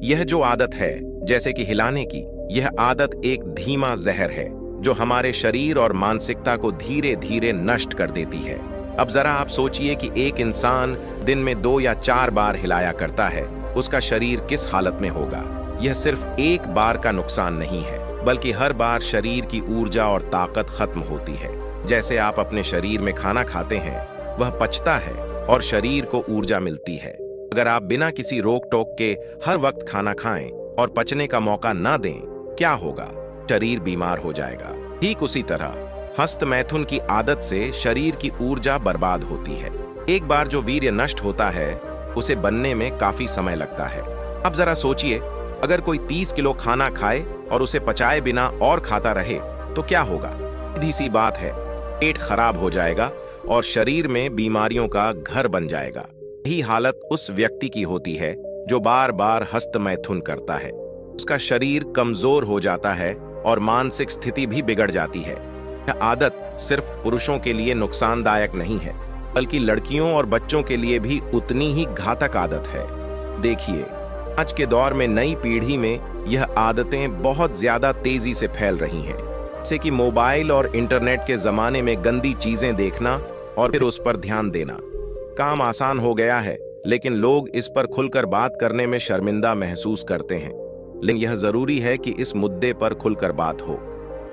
यह जो आदत है, जैसे कि हिलाने की, यह आदत एक धीमा जहर है जो हमारे शरीर और मानसिकता को धीरे धीरे नष्ट कर देती है। अब जरा आप सोचिए कि एक इंसान दिन में 2 या 4 बार हिलाया करता है, उसका शरीर किस हालत में होगा। यह सिर्फ एक बार का नुकसान नहीं है, बल्कि हर बार शरीर की ऊर्जा और ताकत खत्म होती है। जैसे आप अपने शरीर में खाना खाते हैं, वह पचता है और शरीर को ऊर्जा मिलती है। अगर आप बिना किसी रोक टोक के हर वक्त खाना खाएं और पचने का मौका ना दें, क्या होगा? शरीर बीमार हो जाएगा। ठीक उसी तरह हस्तमैथुन की आदत से शरीर की ऊर्जा बर्बाद होती है। एक बार जो वीर्य नष्ट होता है, उसे बनने में काफी समय लगता है। अब जरा सोचिए, अगर कोई 30 किलो खाना खाए और उसे पचाए बिना और खाता रहे तो क्या होगा? सीधी सी बात है, पेट खराब हो जाएगा और शरीर में बीमारियों का घर बन जाएगा। यही हालत उस व्यक्ति की होती है जो बार बार हस्तमैथुन करता है। उसका शरीर कमजोर हो जाता है और मानसिक स्थिति भी बिगड़ जाती है। यह आदत सिर्फ पुरुषों के लिए नुकसानदायक नहीं है, बल्कि लड़कियों और बच्चों के लिए भी उतनी ही घातक आदत है। देखिए, आज के दौर में नई पीढ़ी में यह आदतें बहुत ज्यादा तेजी से फैल रही हैं। जैसे कि मोबाइल और इंटरनेट के जमाने में गंदी चीजें देखना और फिर उस पर ध्यान देना। काम आसान हो गया है, लेकिन लोग इस पर खुलकर बात करने में शर्मिंदा महसूस करते हैं। लेकिन यह जरूरी है कि इस मुद्दे पर खुलकर बात हो।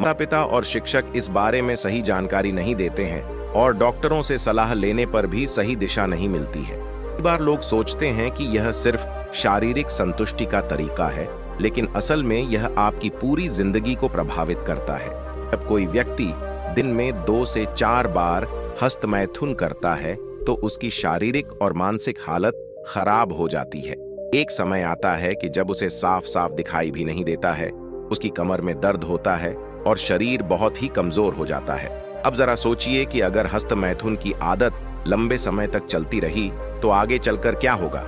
माता पिता और शिक्षक इस बारे में सही जानकारी नहीं देते हैं और डॉक्टरों से सलाह लेने पर भी सही दिशा नहीं मिलती है। कई बार लोग सोचते हैं कि यह सिर्फ शारीरिक संतुष्टि का तरीका है, लेकिन असल में यह आपकी पूरी जिंदगी को प्रभावित करता है। जब कोई व्यक्ति दिन में 2 से 4 बार हस्तमैथुन करता है, तो उसकी शारीरिक और मानसिक हालत खराब हो जाती है। एक समय आता है कि जब उसे साफ साफ दिखाई भी नहीं देता है, उसकी कमर में दर्द होता है और शरीर बहुत ही कमजोर हो जाता है। अब जरा सोचिए कि अगर हस्तमैथुन की आदत लंबे समय तक चलती रही तो आगे चलकर क्या होगा।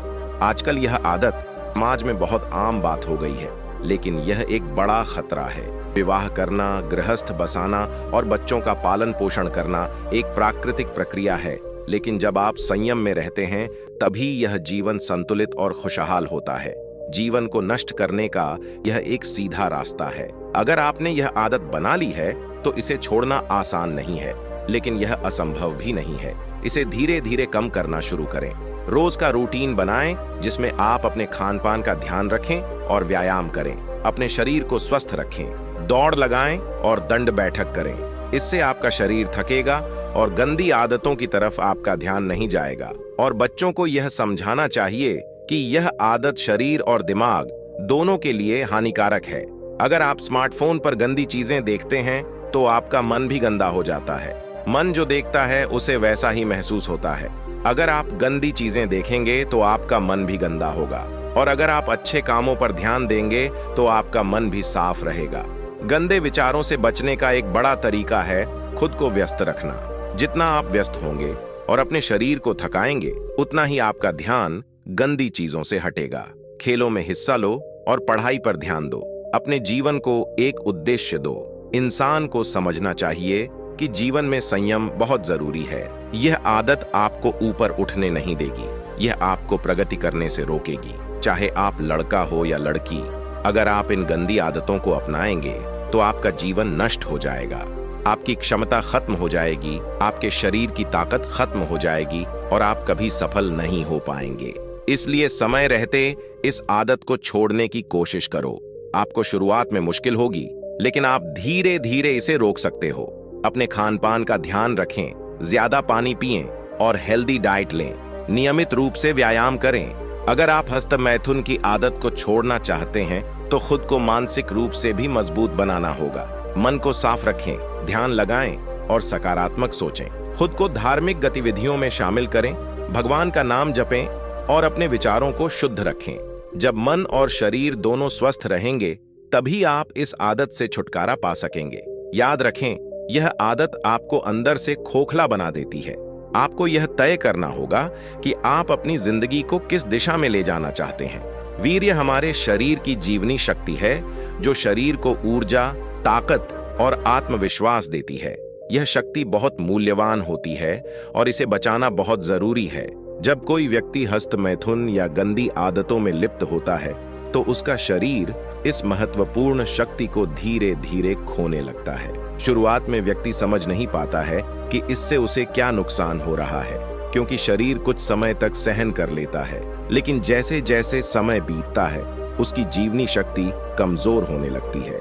आजकल यह आदत समाज में बहुत आम बात हो गई है, लेकिन यह एक बड़ा खतरा है। विवाह करना, गृहस्थ बसाना और बच्चों का पालन पोषण करना एक प्राकृतिक प्रक्रिया है, लेकिन जब आप संयम में रहते हैं, तभी यह जीवन संतुलित और खुशहाल होता है। जीवन को नष्ट करने का यह एक सीधा रास्ता है। अगर आपने यह आदत बना ली है, तो इसे छोड़ना आसान नहीं है, लेकिन यह असंभव भी नहीं है। इसे धीरे धीरे कम करना शुरू करें। रोज का रूटीन बनाएं, जिसमें आप अपने खान पान का ध्यान रखें और व्यायाम करें। अपने शरीर को स्वस्थ रखें, दौड़ लगाएं और दंड बैठक करें। इससे आपका शरीर थकेगा और गंदी आदतों की तरफ आपका ध्यान नहीं जाएगा। और बच्चों को यह समझाना चाहिए कि यह आदत शरीर और दिमाग दोनों के लिए हानिकारक है। अगर आप स्मार्टफोन पर गंदी चीजें देखते हैं, तो आपका मन भी गंदा हो जाता है। मन जो देखता है, उसे वैसा ही महसूस होता है। अगर आप गंदी चीजें देखेंगे, तो आपका मन भी गंदा होगा, और अगर आप अच्छे कामों पर ध्यान देंगे, तो आपका मन भी साफ रहेगा। गंदे विचारों से बचने का एक बड़ा तरीका है खुद को व्यस्त रखना। जितना आप व्यस्त होंगे और अपने शरीर को थकाएंगे, उतना ही आपका ध्यान गंदी चीजों से हटेगा। खेलों में हिस्सा लो और पढ़ाई पर ध्यान दो। अपने जीवन को एक उद्देश्य दो। इंसान को समझना चाहिए कि जीवन में संयम बहुत जरूरी है। यह आदत आपको ऊपर उठने नहीं देगी, यह आपको प्रगति करने से रोकेगी। चाहे आप लड़का हो या लड़की, अगर आप इन गंदी आदतों को अपनाएंगे, तो आपका जीवन नष्ट हो जाएगा। आपकी क्षमता खत्म हो जाएगी, आपके शरीर की ताकत खत्म हो जाएगी और आप कभी सफल नहीं हो पाएंगे। इसलिए समय रहते इस आदत को छोड़ने की कोशिश करो। आपको शुरुआत में मुश्किल होगी, लेकिन आप धीरे धीरे इसे रोक सकते हो। अपने खान पान का ध्यान रखें, ज्यादा पानी पिएं और हेल्दी डाइट लें। नियमित रूप से व्यायाम करें। अगर आप हस्तमैथुन की आदत को छोड़ना चाहते हैं, तो खुद को मानसिक रूप से भी मजबूत बनाना होगा। मन को साफ रखें, ध्यान लगाएं और सकारात्मक सोचें। खुद को धार्मिक गतिविधियों में शामिल करें, भगवान का नाम जपें और अपने विचारों को शुद्ध रखें। जब मन और शरीर दोनों स्वस्थ रहेंगे, तभी आप इस आदत से छुटकारा पा सकेंगे। याद रखें, यह आदत आपको अंदर से खोखला बना देती है। आपको यह तय करना होगा कि आप अपनी जिंदगी को किस दिशा में ले जाना चाहते हैं। वीर्य हमारे शरीर की जीवनी शक्ति है, जो शरीर को ऊर्जा, ताकत और आत्मविश्वास देती है। यह शक्ति बहुत मूल्यवान होती है और इसे बचाना बहुत जरूरी है। जब कोई व्यक्ति हस्तमैथुन या गंदी आदतों में लिप्त होता है, तो उसका शरीर इस महत्वपूर्ण शक्ति को धीरे धीरे खोने लगता है। शुरुआत में व्यक्ति समझ नहीं पाता है कि इससे उसे क्या नुकसान हो रहा है, क्योंकि शरीर कुछ समय तक सहन कर लेता है, लेकिन जैसे जैसे समय बीतता है उसकी जीवनी शक्ति कमजोर होने लगती है।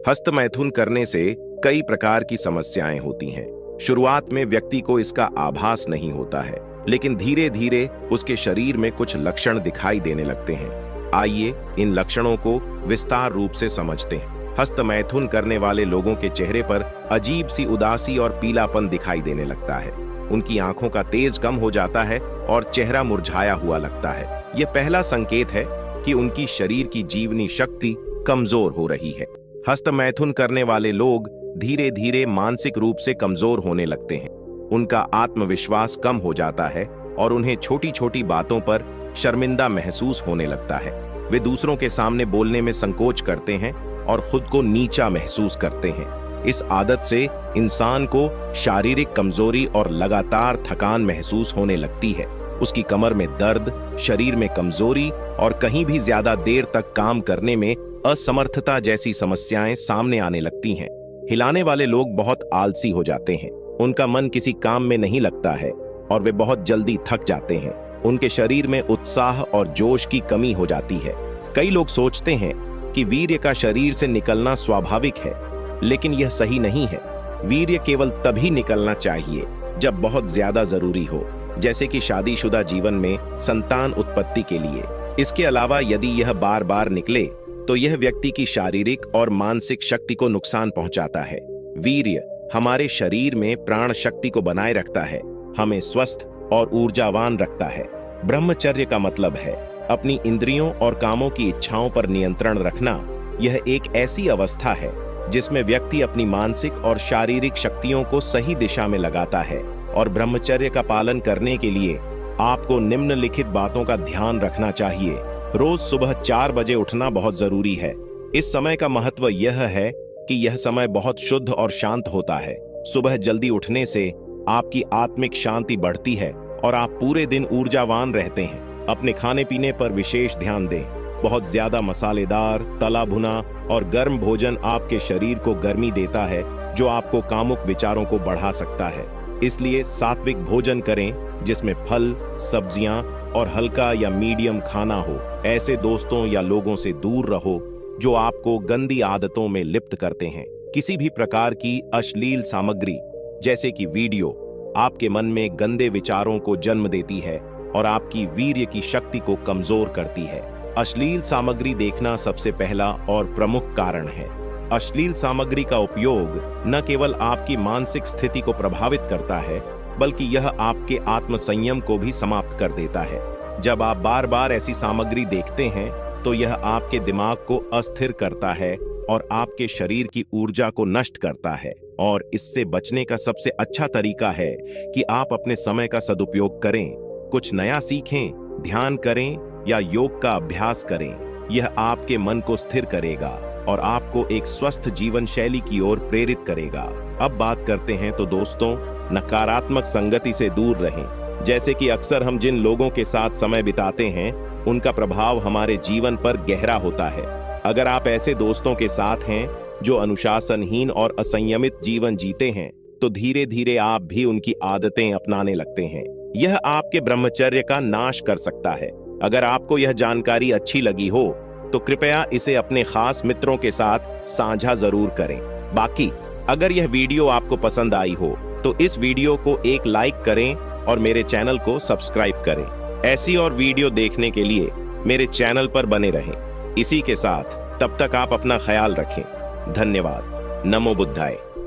हस्तमैथुन करने से कई प्रकार की समस्याएं होती हैं। शुरुआत में व्यक्ति को इसका आभास नहीं होता है, लेकिन धीरे धीरे उसके शरीर में कुछ लक्षण दिखाई देने लगते हैं। आइए इन लक्षणों को विस्तार रूप से समझते हैं। हस्तमैथुन करने वाले लोगों के चेहरे पर अजीब सी उदासी और पीलापन दिखाई देने लगता है। उनकी आंखों का तेज कम हो जाता है और चेहरा मुरझाया हुआ लगता है। यह पहला संकेत है कि उनकी शरीर की जीवनी शक्ति कमजोर हो रही है। हस्तमैथुन करने वाले लोग धीरे धीरे मानसिक रूप से कमजोर होने लगते हैं। उनका आत्मविश्वास कम हो जाता है और उन्हें छोटी छोटी बातों पर शर्मिंदा महसूस होने लगता है। वे दूसरों के सामने बोलने में संकोच करते हैं और खुद को नीचा महसूस करते हैं। इस आदत से इंसान को शारीरिक कमजोरी और लगातार थकान महसूस होने लगती है। उसकी कमर में दर्द, शरीर में कमजोरी और कहीं भी ज्यादा देर तक काम करने में असमर्थता जैसी समस्याएं सामने आने लगती हैं। हिलाने वाले लोग बहुत आलसी हो जाते हैं। उनका मन किसी काम में नहीं लगता है और वे बहुत जल्दी थक जाते हैं। उनके शरीर में उत्साह और जोश की कमी हो जाती है। कई लोग सोचते हैं कि वीर्य का शरीर से निकलना स्वाभाविक है, लेकिन यह सही नहीं है। वीर्य केवल तभी निकलना चाहिए जब बहुत ज्यादा जरूरी हो, जैसे कि शादीशुदा जीवन में संतान उत्पत्ति के लिए। इसके अलावा यदि यह बार बार निकले तो यह व्यक्ति की शारीरिक और मानसिक शक्ति को नुकसान पहुंचाता है। वीर्य हमारे शरीर में प्राण शक्ति को बनाए रखता है, हमें स्वस्थ और ऊर्जावान रखता है। ब्रह्मचर्य का मतलब है अपनी इंद्रियों और कामों की इच्छाओं पर नियंत्रण रखना। यह एक ऐसी अवस्था है जिसमें व्यक्ति अपनी मानसिक और शारीरिक शक्तियों को सही दिशा में लगाता है। और ब्रह्मचर्य का पालन करने के लिए आपको निम्नलिखित बातों का ध्यान रखना चाहिए। रोज सुबह 4 बजे उठना बहुत जरूरी है। इस समय का महत्व यह है कि यह समय बहुत शुद्ध और शांत होता है। सुबह जल्दी उठने से आपकी आत्मिक शांति बढ़ती है और आप पूरे दिन ऊर्जावान रहते हैं। अपने खाने पीने पर विशेष ध्यान दें। बहुत ज्यादा मसालेदार, तला भुना और गर्म भोजन आपके शरीर को गर्मी देता है, जो आपको कामुक विचारों को बढ़ा सकता है। इसलिए सात्विक भोजन करें जिसमें फल, सब्जियां और हल्का या मीडियम खाना हो। ऐसे दोस्तों या लोगों से दूर रहो जो आपको गंदी आदतों में लिप्त करते हैं। किसी भी प्रकार की अश्लील सामग्री जैसे कि वीडियो आपके मन में गंदे विचारों को जन्म देती है और आपकी वीर्य की शक्ति को कमजोर करती है। अश्लील सामग्री देखना सबसे पहला और प्रमुख कारण है। अश्लील सामग्री का उपयोग न केवल आपकी मानसिक स्थिति को प्रभावित करता है, बल्कि यह आपके आत्मसंयम को भी समाप्त कर देता है। जब आप बार बार ऐसी सामग्री देखते हैं तो यह आपके दिमाग को अस्थिर करता है और आपके शरीर की ऊर्जा को नष्ट करता है। और इससे बचने का सबसे अच्छा तरीका है कि आप अपने समय का सदुपयोग करें, कुछ नया सीखें, ध्यान करें या योग का अभ्यास करें। यह आपके मन को स्थिर करेगा और आपको एक स्वस्थ जीवन शैली की ओर प्रेरित करेगा। अब बात करते हैं तो दोस्तों, नकारात्मक संगति से दूर रहें। जैसे कि अक्सर हम जिन लोगों के साथ समय बिताते हैं उनका प्रभाव हमारे जीवन पर गहरा होता है। अगर आप ऐसे दोस्तों के साथ हैं जो अनुशासनहीन और असंयमित जीवन जीते हैं, तो धीरे धीरे आप भी उनकी आदतें अपनाने लगते हैं। यह आपके ब्रह्मचर्य का नाश कर सकता है। अगर आपको यह जानकारी अच्छी लगी हो तो कृपया इसे अपने खास मित्रों के साथ साझा जरूर करें। बाकी अगर यह वीडियो आपको पसंद आई हो तो इस वीडियो को एक लाइक करें और मेरे चैनल को सब्सक्राइब करें। ऐसी और वीडियो देखने के लिए मेरे चैनल पर बने रहें। इसी के साथ तब तक आप अपना ख्याल रखें। धन्यवाद। नमो बुद्धाय।